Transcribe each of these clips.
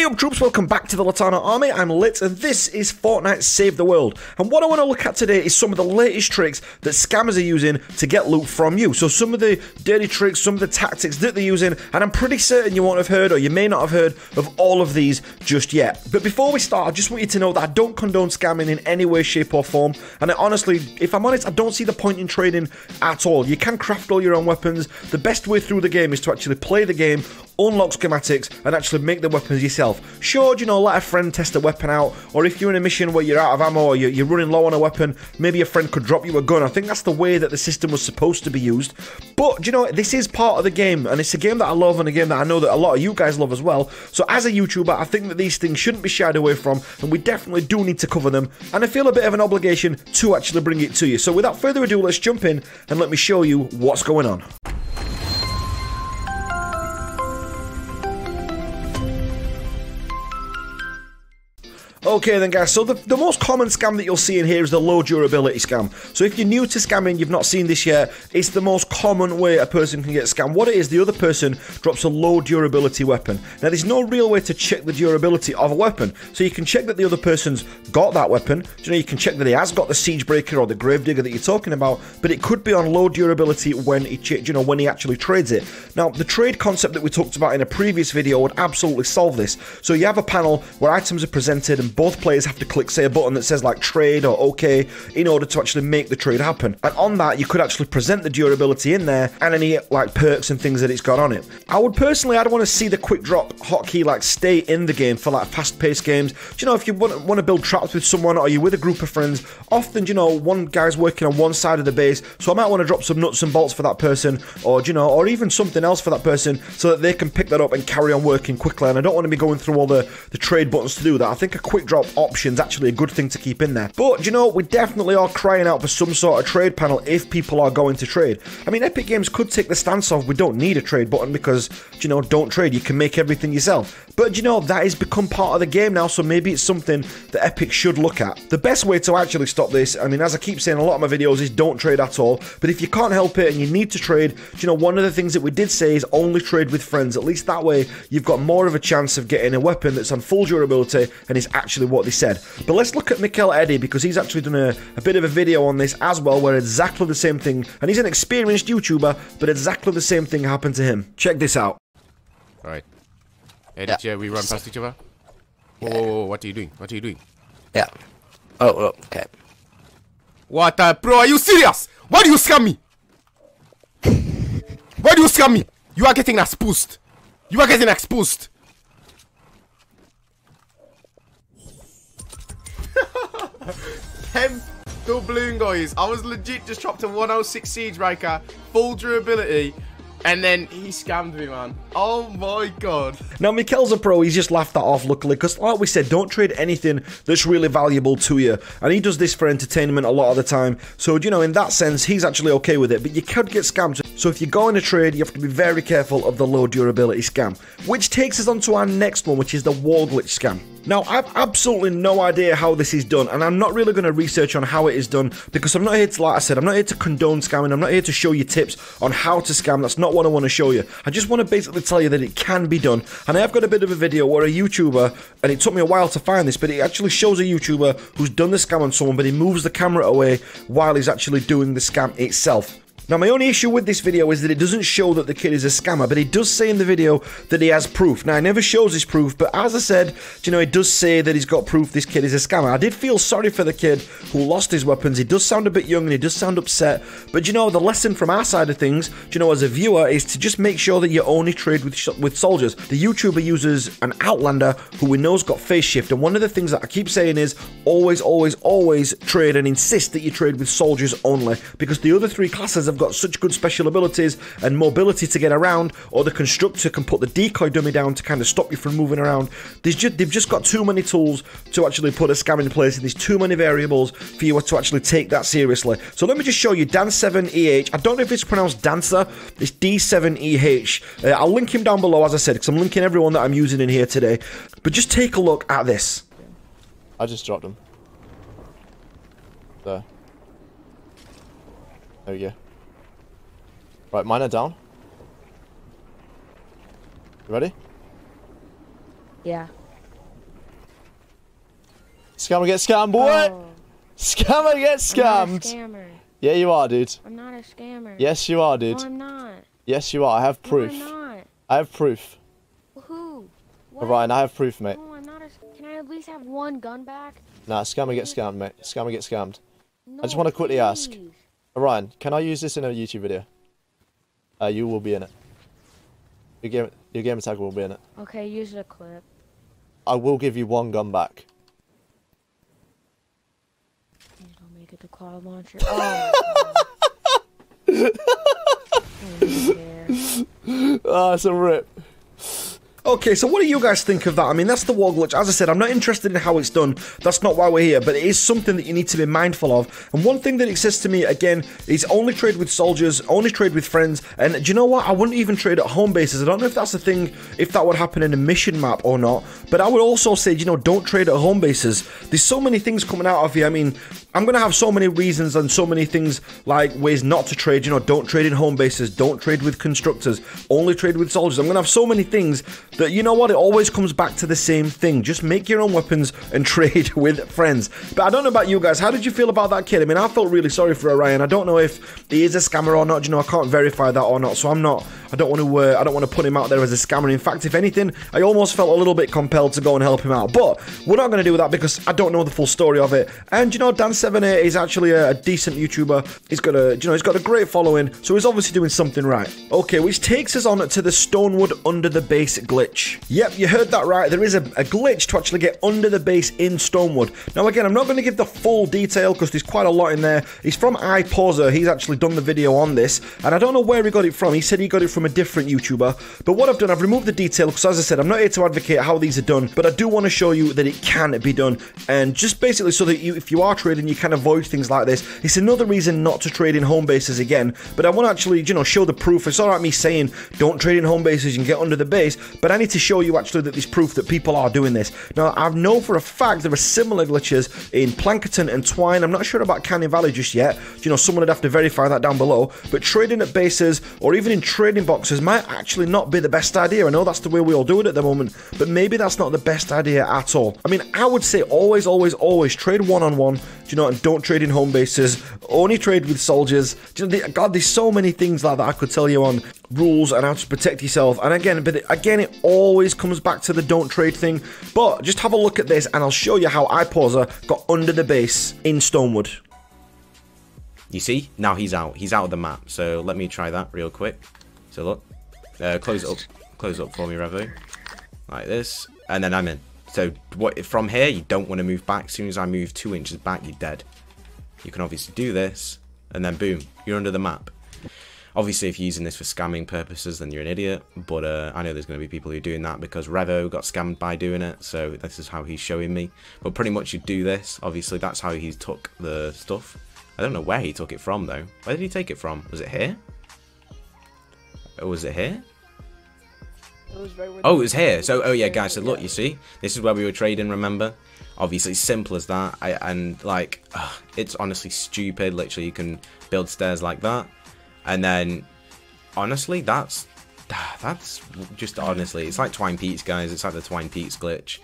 Hey up troops, welcome back to the Litanah army. I'm Lit and this is Fortnite Save the World. And what I want to look at today is some of the latest tricks that scammers are using to get loot from you. So some of the dirty tricks, some of the tactics that they're using, and I'm pretty certain you won't have heard or you may not have heard of all of these just yet. But before we start, I just want you to know that I don't condone scamming in any way, shape or form. And I honestly, if I'm honest, I don't see the point in trading at all. You can craft all your own weapons. The best way through the game is to actually play the game, unlock schematics, and actually make the weapons yourself. Sure, you know, let a friend test a weapon out, or if you're in a mission where you're out of ammo or you're running low on a weapon, maybe a friend could drop you a gun. I think that's the way that the system was supposed to be used. But, you know, this is part of the game, and it's a game that I love and a game that I know that a lot of you guys love as well. So as a YouTuber, I think that these things shouldn't be shied away from, and we definitely do need to cover them, and I feel a bit of an obligation to actually bring it to you. So without further ado, let's jump in and let me show you what's going on. Okay then guys, so the most common scam that you'll see in here is the low durability scam. So if you're new to scamming, you've not seen this yet, it's the most common way a person can get scammed. What it is, the other person drops a low durability weapon. Now there's no real way to check the durability of a weapon. So you can check that the other person's got that weapon. You know, you can check that he has got the siege breaker or the gravedigger that you're talking about, but it could be on low durability when when he actually trades it. Now the trade concept that we talked about in a previous video would absolutely solve this. So you have a panel where items are presented and both players have to click, say, a button that says like trade or okay in order to actually make the trade happen. And on that, you could actually present the durability in there and any like perks and things that it's got on it. I'd want to see the quick drop hotkey like stay in the game for like fast-paced games. Do you know, if you want to build traps with someone or you're with a group of friends, often, you know, one guy's working on one side of the base, so I might want to drop some nuts and bolts for that person, or, you know, or even something else for that person so that they can pick that up and carry on working quickly. And I don't want to be going through all the trade buttons to do that. I think a quick drop option's actually a good thing to keep in there. But, you know, we definitely are crying out for some sort of trade panel if people are going to trade. I mean, Epic Games could take the stance of we don't need a trade button because, you know, don't trade, you can make everything yourself. But, you know, that has become part of the game now, so maybe it's something that Epic should look at. The best way to actually stop this, I mean, as I keep saying in a lot of my videos, is don't trade at all. But if you can't help it and you need to trade, you know, one of the things that we did say is only trade with friends. At least that way, you've got more of a chance of getting a weapon that's on full durability and is actually what they said. But let's look at Miquel Eddie, because he's actually done a bit of a video on this as well, where exactly the same thing, and he's an experienced YouTuber, but exactly the same thing happened to him. Check this out. Alright. Eddie, yeah, we run past each other. Whoa, whoa, whoa, what are you doing? What are you doing? Yeah. Oh, okay. What bro, are you serious? Why do you scam me? Why do you scam me? You are getting exposed. You are getting exposed. Temp doubling, guys. I was legit just chopped a 106 siege breaker, full durability, and then he scammed me, man. Oh my god. Now, Miquel's a pro, he's just laughed that off, luckily, because like we said, don't trade anything that's really valuable to you. And he does this for entertainment a lot of the time. So, you know, in that sense, he's actually okay with it. But you could get scammed. So if you're going to trade, you have to be very careful of the low durability scam. Which takes us on to our next one, which is the wall glitch scam. Now, I've absolutely no idea how this is done, and I'm not really going to research on how it is done, because I'm not here to, like I said, I'm not here to condone scamming, I'm not here to show you tips on how to scam. That's not what I want to show you. I just want to basically tell you that it can be done, and I have got a bit of a video where a YouTuber, and it took me a while to find this, but it actually shows a YouTuber who's done the scam on someone, but he moves the camera away while he's actually doing the scam itself. Now, my only issue with this video is that it doesn't show that the kid is a scammer, but it does say in the video that he has proof. Now, it never shows his proof, but as I said, you know, it does say that he's got proof this kid is a scammer. I did feel sorry for the kid who lost his weapons. He does sound a bit young and he does sound upset, but, you know, the lesson from our side of things, you know, as a viewer, is to just make sure that you only trade with soldiers. The YouTuber uses an Outlander who we know's got phase shift, and one of the things that I keep saying is always, always, always trade and insist that you trade with soldiers only, because the other three classes have got such good special abilities and mobility to get around, or the constructor can put the decoy dummy down to kind of stop you from moving around. They've just got too many tools to actually put a scam in place, and there's too many variables for you to actually take that seriously. So let me just show you Dan7EH. I don't know if it's pronounced Dancer, it's D7EH. I'll link him down below, as I said, because I'm linking everyone that I'm using in here today. But just take a look at this. I just dropped him. There. There we go. Right, mine are down. You ready? Yeah. Scammer get scammed, boy! Oh. Scammer get scammed! I'm not a scammer. Yeah, you are, dude. I'm not a scammer. Yes, you are, dude. No, I'm not. Yes, you are. I have proof. No, I'm not. I have proof. Who? What? Ryan, I have proof, mate. No, I'm not a... Can I at least have one gun back? Nah, scammer get scammed, mate. Scammer get scammed. No, I just want to quickly ask. please. Ryan, can I use this in a YouTube video? You will be in it. Your gamer tag will be in it. Okay, use the clip. I will give you one gun back. Please don't make it the cloud launcher. Oh. Oh, it's a rip. Okay, so what do you guys think of that? I mean, that's the wall glitch. As I said, I'm not interested in how it's done. That's not why we're here, but it is something that you need to be mindful of. And one thing that it says to me, again, is only trade with soldiers, only trade with friends. And do you know what? I wouldn't even trade at home bases. I don't know if that's the thing, if that would happen in a mission map or not. But I would also say, you know, don't trade at home bases. There's so many things coming out of here. I mean, I'm going to have so many reasons and so many things like ways not to trade. You know, don't trade in home bases, don't trade with constructors, only trade with soldiers. I'm going to have so many things that, you know what, it always comes back to the same thing. Just make your own weapons and trade with friends. But I don't know about you guys. How did you feel about that kid? I mean, I felt really sorry for Orion. I don't know if he is a scammer or not. You know, I can't verify that or not. So I don't want to put him out there as a scammer. In fact, if anything, I almost felt a little bit compelled to go and help him out. But we're not going to do that because I don't know the full story of it. And, you know, Dan78 is actually a decent YouTuber. He's got a great following. So he's obviously doing something right. Okay, which takes us on to the Stonewood under the base glitch. Yep, you heard that right. There is a glitch to actually get under the base in Stonewood. Now, again, I'm not going to give the full detail because there's quite a lot in there. He's from iPAWZr. He's actually done the video on this, and I don't know where he got it from. He said he got it from a different YouTuber. But what I've done, I've removed the detail because, as I said, I'm not here to advocate how these are done, but I do want to show you that it can be done. And just basically so that if you are trading, you can avoid things like this. It's another reason not to trade in home bases again. But I want to actually, you know, show the proof. It's all right me saying don't trade in home bases and get under the base, but I need to show you actually that there's proof that people are doing this. Now, I know for a fact there are similar glitches in Plankerton and Twine. I'm not sure about Canny Valley just yet. You know, someone would have to verify that down below. But trading at bases or even in trading boxes might actually not be the best idea. I know that's the way we all do it at the moment, but maybe that's not the best idea at all. I mean, I would say always, always, always trade one-on-one, you know, and don't trade in home bases. Only trade with soldiers. You know, God, there's so many things like that I could tell you on rules and how to protect yourself. And again, it always comes back to the don't trade thing. But just have a look at this and I'll show you how iPAWZr got under the base in Stonewood. You see? Now he's out. He's out of the map. So let me try that real quick. So look. Close it up. Close it up for me, Revo. Like this. And then I'm in. So from here, you don't want to move back. As soon as I move 2 inches back, you're dead. You can obviously do this. And then boom. You're under the map. Obviously, if you're using this for scamming purposes, then you're an idiot. But I know there's going to be people who are doing that because Revo got scammed by doing it. So this is how he's showing me. But pretty much you do this. Obviously, that's how he took the stuff. I don't know where he took it from, though. Where did he take it from? Was it here? Or was it here? Oh, it was here. So, oh yeah, guys. So look, you see, this is where we were trading. Remember? Obviously, simple as that. It's honestly stupid. Literally, you can build stairs like that. And then, honestly, that's just honestly, it's like Twine Peaks, guys. It's like the Twine Peaks glitch.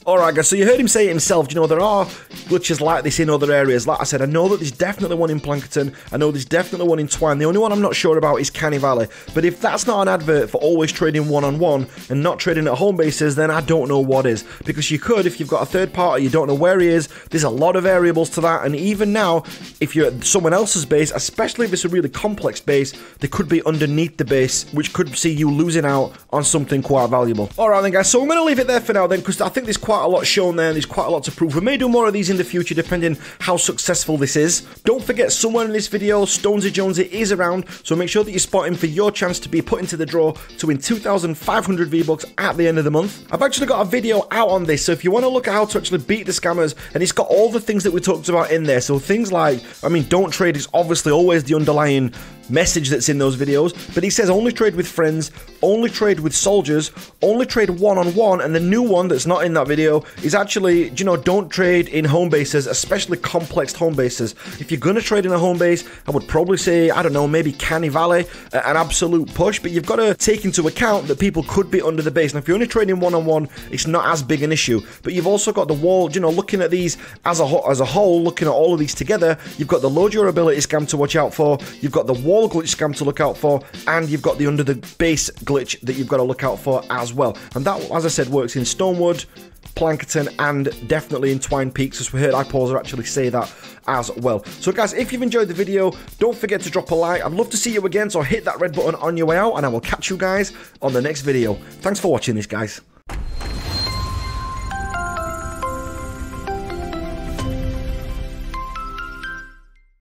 Alright guys, so you heard him say it himself. You know, there are glitches like this in other areas. Like I said, I know that there's definitely one in Plankerton. I know there's definitely one in Twine. The only one I'm not sure about is Canny Valley. But if that's not an advert for always trading one-on-one and not trading at home bases, then I don't know what is. Because you could, if you've got a third party, you don't know where he is, there's a lot of variables to that. And even now, if you're at someone else's base, especially if it's a really complex base, they could be underneath the base, which could see you losing out on something quite valuable. Alright then guys, so I'm going to leave it there for now then, because I think there's quite a lot shown there, and there's quite a lot to prove. We may do more of these in the future depending how successful this is. Don't forget, somewhere in this video, Stonesy Jonesy is around, so make sure that you spot him for your chance to be put into the draw to win 2,500 V-Bucks at the end of the month. I've actually got a video out on this, so if you want to look at how to actually beat the scammers, and it's got all the things that we talked about in there. So things like, I mean, don't trade is obviously always the underlying message that's in those videos, but he says only trade with friends, only trade with soldiers, only trade one-on-one, and the new one that's not in that video is actually, you know, don't trade in home bases, especially complex home bases. If you're gonna trade in a home base, I would probably say, I don't know, maybe Canny Valley, an absolute push, but you've got to take into account that people could be under the base. Now, if you're only trading one-on-one, it's not as big an issue, but you've also got the wall, you know, looking at these as a whole, looking at all of these together, you've got the low durability scam to watch out for, you've got the wall glitch scam to look out for, and you've got the under the base glitch that you've got to look out for as well. And that, as I said, works in Stonewood, Plankerton, and definitely in Twine Peaks, as we heard iPAWZr actually say that as well. So guys, if you've enjoyed the video, don't forget to drop a like. I'd love to see you again, so hit that red button on your way out, and I will catch you guys on the next video. Thanks for watching this, guys.